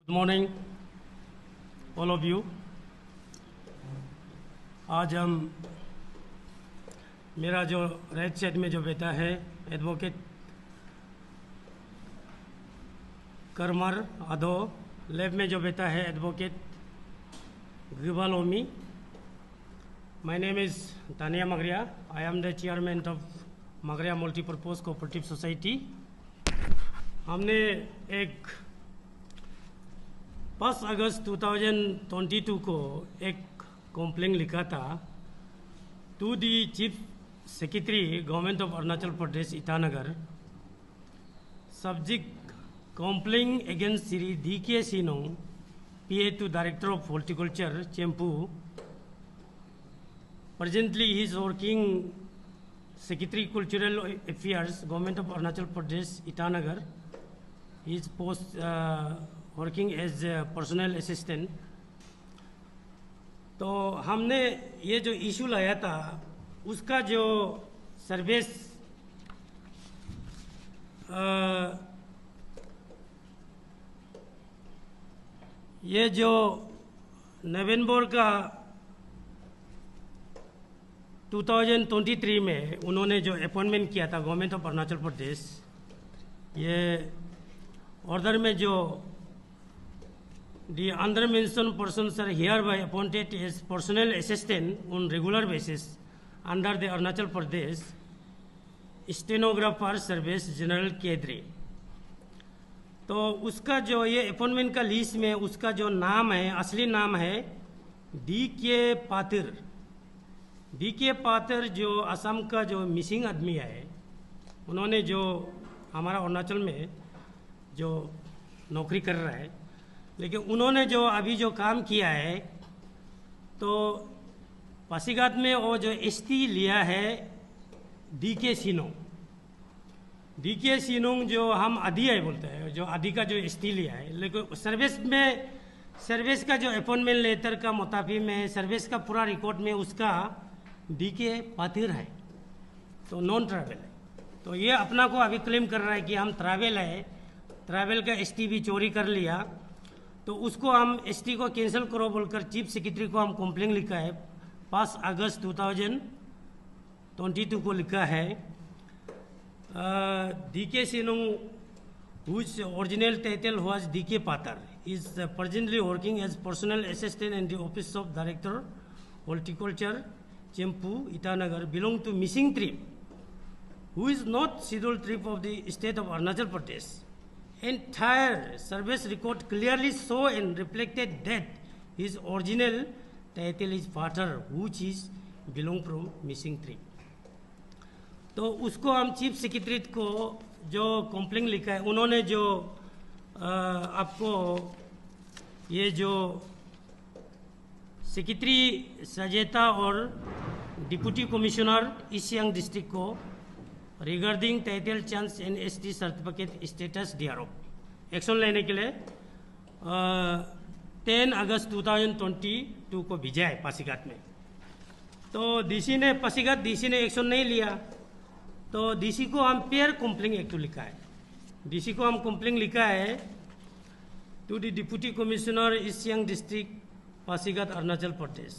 Good morning all of you. आज हम मेरा जो राइट साइड में जो बैठा है एडवोकेट करमर आदो, लेफ्ट में जो बैठा है advocate Grewal Omi. My name is Tania Magaria. I am the chairman of Magaria multipurpose cooperative society. हमने एक 5 अगस्त 2022 को एक कंप्लेंट लिखा था to the chief secretary government of Arunachal Pradesh Itanagar. Subject complaint against Shri DK Sinong, PA to Director of Horticulture, Chempu. Presently he is working Secretary Cultural Affairs, Government of Arunachal Pradesh, Itanagar. He is working as a personnel assistant. तो हमने ये जो issue लाया था उसका जो service ये जो नवंबर का 2023 में उन्होंने जो अपॉइंटमेंट किया था गवर्नमेंट ऑफ अरुणाचल प्रदेश, ये ऑर्डर में जो the under mentioned persons are hereby appointed as personnel assistant on regular basis under the Arunachal Pradesh Stenographer Service General केद्री। तो उसका जो ये अपॉइंटमेंट का लिस्ट में उसका जो नाम है, असली नाम है DK पातिर। DK पातिर जो असम का जो मिसिंग आदमी है, उन्होंने जो हमारा अरुणाचल में जो नौकरी कर रहा है, लेकिन उन्होंने जो अभी जो काम किया है तो पासीघाट में वो जो ST लिया है DK सिनोंग। DK सिनोंग जो हम आदि है बोलते हैं, जो आदि का जो ST लिया है, लेकिन सर्विस का जो अपॉइंटमेंट लेटर का मुताबिक में सर्विस का पूरा रिकॉर्ड में उसका DK पातिर है, तो नॉन ट्रैवल है। तो ये अपना को अभी क्लेम कर रहा है कि हम ट्रैवल है, ट्रैवल का ST भी चोरी कर लिया। तो उसको हम ST को कैंसिल करो बोलकर चीफ सेक्रेटरी को हम कंप्लेंट लिखा है 5 अगस्त 2022 को लिखा है। DK सिनोंग whose original title was DK Patar is presently working as personal assistant in the office of Director Horticulture, Chempu, Itanagar, belong to missing tribe, who is not scheduled trip of the state of Arunachal Pradesh. Entire service record clearly show and reflected that his original title is Patar, which is belong from missing tribe. तो उसको हम chief secretary को जो complaint लिखा है, उन्होंने जो आपको ये जो सेक्रेटरी सजेता और deputy commissioner east Siang district को regarding title change and ST certificate status DRO action लेने के लिए 10 अगस्त 2022 को भेजा है पासीघाट में। तो पासीघाट DC ने एक्शन नहीं लिया, तो DC को हम पेयर कंप्लेंट एक्ट लिखा है। DC को हम कंप्लेंट लिखा है to the deputy commissioner east Siang district Pasighat Arunachal Pradesh,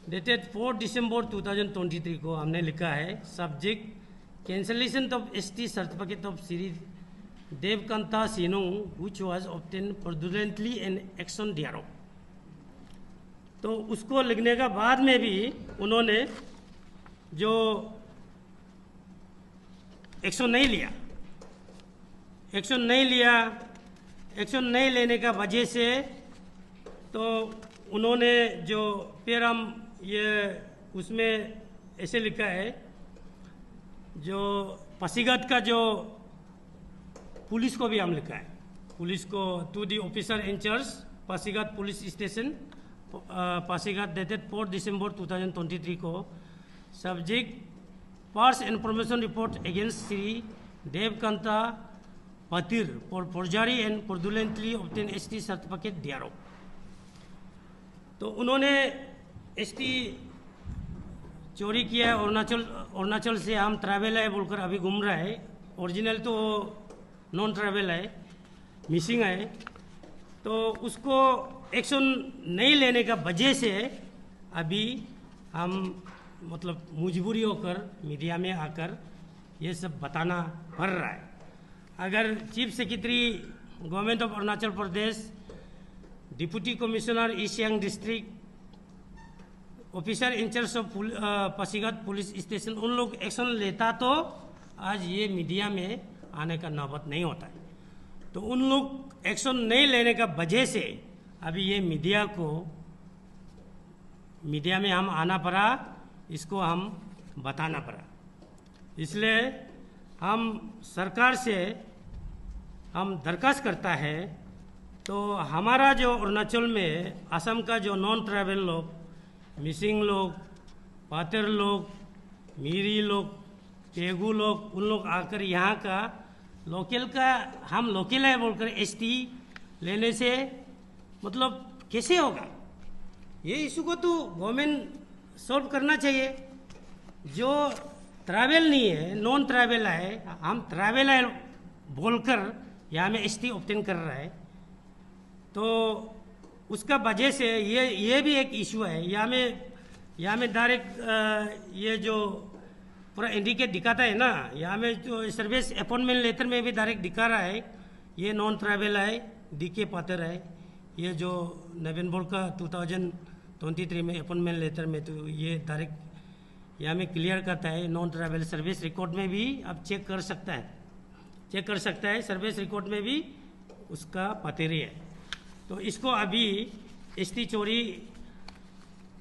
dated 4 दिसंबर 2023 को हमने लिखा है subject cancellation of ST certificate of Sri Devkanta Sinong, which was obtained fraudulently and action DRO। तो उसको लिखने का बाद में भी उन्होंने जो एक्शन नहीं लेने का वजह से तो उन्होंने जो फिर हम ये उसमें ऐसे लिखा है, जो पासीघाट का जो पुलिस को भी हम लिखा है, पुलिस को to the officer in charge Pasighat police station Pasighat dated 4 दिसंबर 2023 को subject first information report against Shri Devkanta Patir for forgery and fraudulently obtain ST certificate DRO। तो उन्होंने ST चोरी किया है, अरुणाचल से हम ट्रैवल है बोलकर अभी घूम रहा है। ओरिजिनल तो नॉन ट्रैवल है, मिसिंग है। तो उसको एक्शन नहीं लेने का वजह से अभी हम मतलब मजबूरी होकर मीडिया में आकर ये सब बताना पड़ रहा है। अगर chief secretary government of Arunachal Pradesh, deputy commissioner east Siang district, officer in-charge of Pasighat police station, उन लोग एक्शन लेता तो आज ये मीडिया में आने का नौबत नहीं होता है। तो उन लोग एक्शन नहीं लेने का वजह से अभी ये मीडिया में हम आना पड़ा, इसको हम बताना पड़ा। इसलिए हम सरकार से हम दरखास्त करता है, तो हमारा जो अरुणाचल में असम का जो नॉन ट्राइबल लोग, मिसिंग लोग, पातर लोग, मीरी लोग, तेगू लोग, उन लोग आकर यहाँ का हम लोकल है बोलकर एसटी लेने से मतलब कैसे होगा? ये इशू को तो गवर्नमेंट सॉल्व करना चाहिए। जो ट्रैवल नहीं है, नॉन ट्रैवल है, हम ट्रैवल है बोलकर यहाँ में एसटी ऑब्टेन कर रहा है, तो उसका वजह से ये भी एक इशू है। यहाँ में डायरेक्ट ये जो पूरा इंडिकेट दिखाता है ना, यहाँ में जो सर्विस अपॉइंटमेंट लेटर में भी डायरेक्ट दिखा रहा है ये नॉन ट्रैवल है, डीके पात्र है। ये जो नवंबर का 2023 में अपॉइंटमेंट लेटर में तो ये डायरेक्ट यहाँ में क्लियर करता है नॉन ट्रैवल। सर्विस रिकॉर्ड में भी अब चेक कर सकता है, सर्विस रिकॉर्ड में भी उसका पतेरी है। तो इसको अभी एसटी चोरी,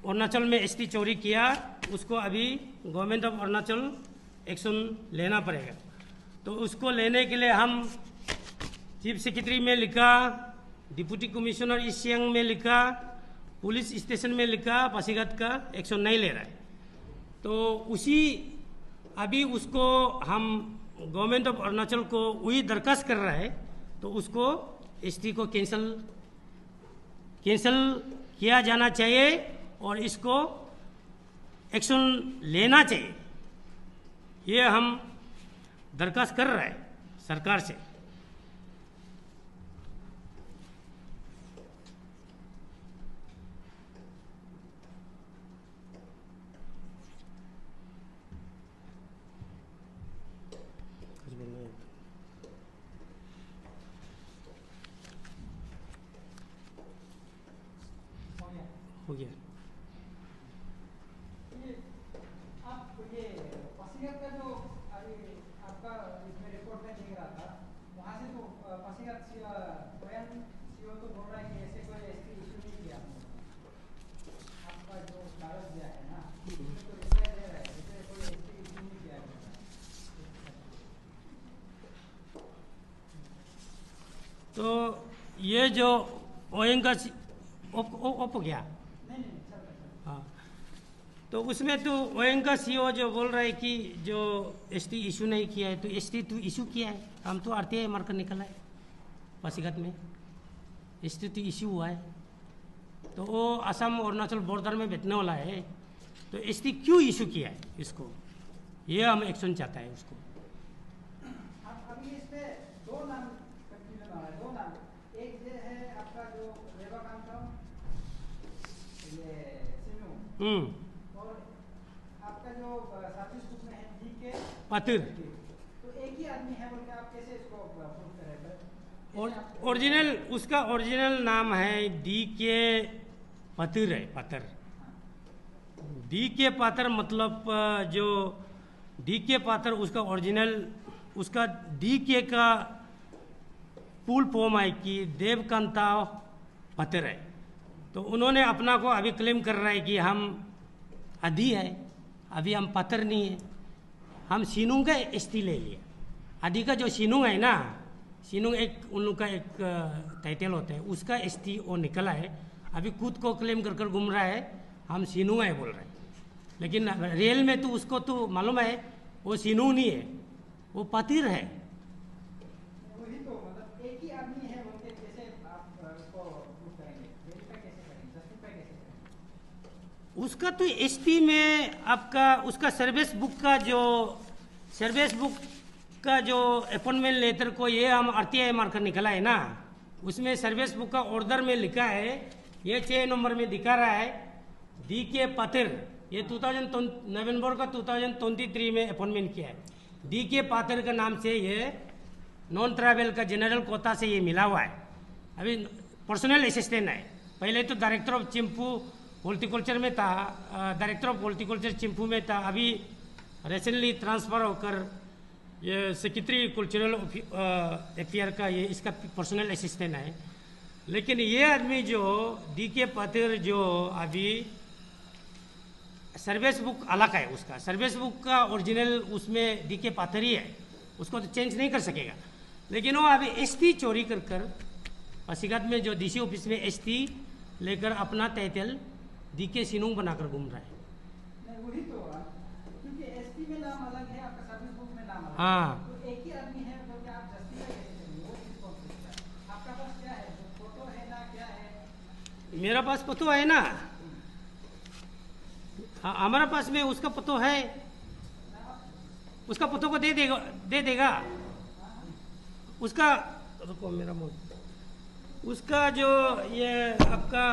अरुणाचल में एसटी चोरी किया, उसको अभी गवर्नमेंट ऑफ अरुणाचल एक्शन लेना पड़ेगा। तो उसको लेने के लिए हम चीफ सेक्रेटरी में लिखा, डिप्टी कमिश्नर ईस्ट सियांग में लिखा, पुलिस स्टेशन में लिखा, पासीघाट का एक्शन नहीं ले रहा है। तो अभी उसको हम गवर्नमेंट ऑफ अरुणाचल को वही दरखास्त कर रहा है, तो उसको एसटी को कैंसिल किया जाना चाहिए और इसको एक्शन लेना चाहिए। ये हम दरखास्त कर रहे हैं सरकार से। हो गया। ये पासीघाट का जो आपका इसमें रिपोर्ट में दिख रहा था, वहाँ से तो पासीघाट स्वयं सीओ तो बोल रहा है कि ऐसे कोई एसटी इशू नहीं किया आपका जो कागज दिया है ना, उसमें तो रिप्लाई दे रहा है ऐसे कोई एसटी इशू नहीं किया है। तो ये जो ओएन का ओप गया, हाँ, तो उसमें तो ओएन का सीओ जो बोल रहा है कि जो एसटी इशू नहीं किया है, तो एसटी तो इशू किया है। हम तो आरटीआई मार्कर निकला है पासीघाट में, एसटी तो इशू हुआ है। तो वो असम अरुणाचल बॉर्डर में बैठने वाला है, तो एसटी क्यों इशू किया है इसको, ये हम एक्शन चाहता है उसको। अभी इसमें दो नाम कंफ्यूजन आ रहा है, दो नाम, एक ये है आपका जो रेवा कांता, ये सिनू, और आपका जो सर्विस बुक में है डीके पात्र, तो एक ही आदमी है बोलकर आप कैसे इसको प्रूव करेंगे? ओरिजिनल उसका ओरिजिनल नाम है डीके पात्र है, पात्र। डीके पात्र मतलब जो डीके पात्र उसका ओरिजिनल, उसका डीके का फुल फॉर्म है कि देवकांता पात्र है। तो उन्होंने अपना को अभी क्लेम कर रहा है कि हम आदि है, अभी हम पात्र नहीं है, हम सीनू का एसटी ले लिया। आदि का जो सीनू है ना, सीनू एक उन लोग का एक टाइटल होता है, उसका एसटी वो निकला है। अभी खुद को क्लेम कर घूम रहा है हम सीनू है बोल रहे हैं, लेकिन रियल में तो उसको तो मालूम है वो सीनू नहीं है, वो पात्र है। वही तो मतलब एक ही आदमी है बोलते कैसे आप उसको प्रूव करेंगे, वेरीफाई कैसे करेंगे, जस्टिफाई कैसे करेंगे? उसका तो एसटी में आपका उसका सर्विस बुक का जो अपॉइंटमेंट लेटर को ये हम आरटीआई मार्कर निकला है ना, उसमें सर्विस बुक का ऑर्डर में लिखा है, ये 6 नंबर में दिखा रहा है डी के पातिर, ये 2000 नवंबर का 2023 में अपॉइंटमेंट किया है। डी के पातिर का नाम से ये नॉन ट्रैवल का जनरल कोटा से ये मिला हुआ है। अभी पर्सनल असिस्टेंट है, पहले तो डायरेक्टर ऑफ चिंपू हॉर्टिकल्चर में था, डायरेक्टर ऑफ हॉर्टिकल्चर चिंपू में था, अभी रिसेंटली ट्रांसफ़र होकर ये सेक्रेटरी कल्चरल अफेयर का ये इसका पर्सनल असिस्टेंट है। लेकिन ये आदमी जो डी के पातिर जो अभी सर्विस बुक अलग है, उसका सर्विस बुक का ओरिजिनल उसमें डी के पातिर ही है, उसको तो चेंज नहीं कर सकेगा। लेकिन वो अभी एसटी चोरी कर कर पासीघाट में जो डीसी ऑफिस में एसटी लेकर अपना टाइटल डी के सिनुंग बनाकर घूम रहा है। नहीं वही तो, क्योंकि एसटी में नाम अलग है, आपका सर्विस बुक में नाम अलग है। हाँ, तो एक ही आदमी है, तो क्या आप जस्टिफाई कैसे करेंगे? वो चीज कौन सी है? आपका पास क्या है, फोटो है ना, क्या है? मेरा पास पतो है ना, हाँ, हमारा पास में उसका पतो है, उसका पतो को दे देगा उसका। रुको मेरा मुंह, उसका जो ये आपका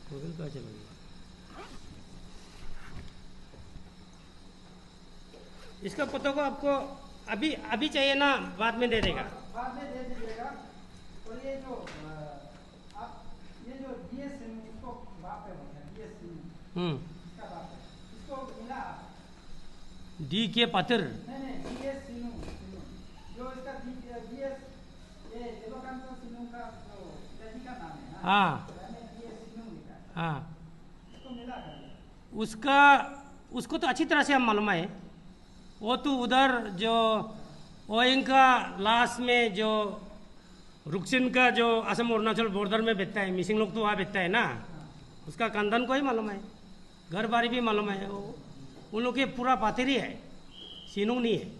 गूगल का चला गया, इसका पतो को आपको अभी चाहिए ना, बाद में दे देगा। बाद में दे दीजिएगा। और ये जो आप ये जो डीएस उसको बाप है, डीएस इसका बाप है, इसको मिला डी के पातिर, नहीं डीएस सिनू जो इसका डीएस ये देवकांत सिनू का जो पिताजी का नाम है ना, हाँ डीएस सिनू लिखा है, हाँ, इसको मिला कर उसको तो अच्छी तरह से हम मालूम है। वो तो उधर जो ओइंग का लास्ट में जो रुकसिन का जो असम अरुणाचल बॉर्डर में बैठता है, मिसिंग लोग तो वहाँ बैठता है ना, उसका खानदान को ही मालूम है, घर बारी भी मालूम है, उन लोग के पूरा पातिर ही है, सिनुंग नहीं है।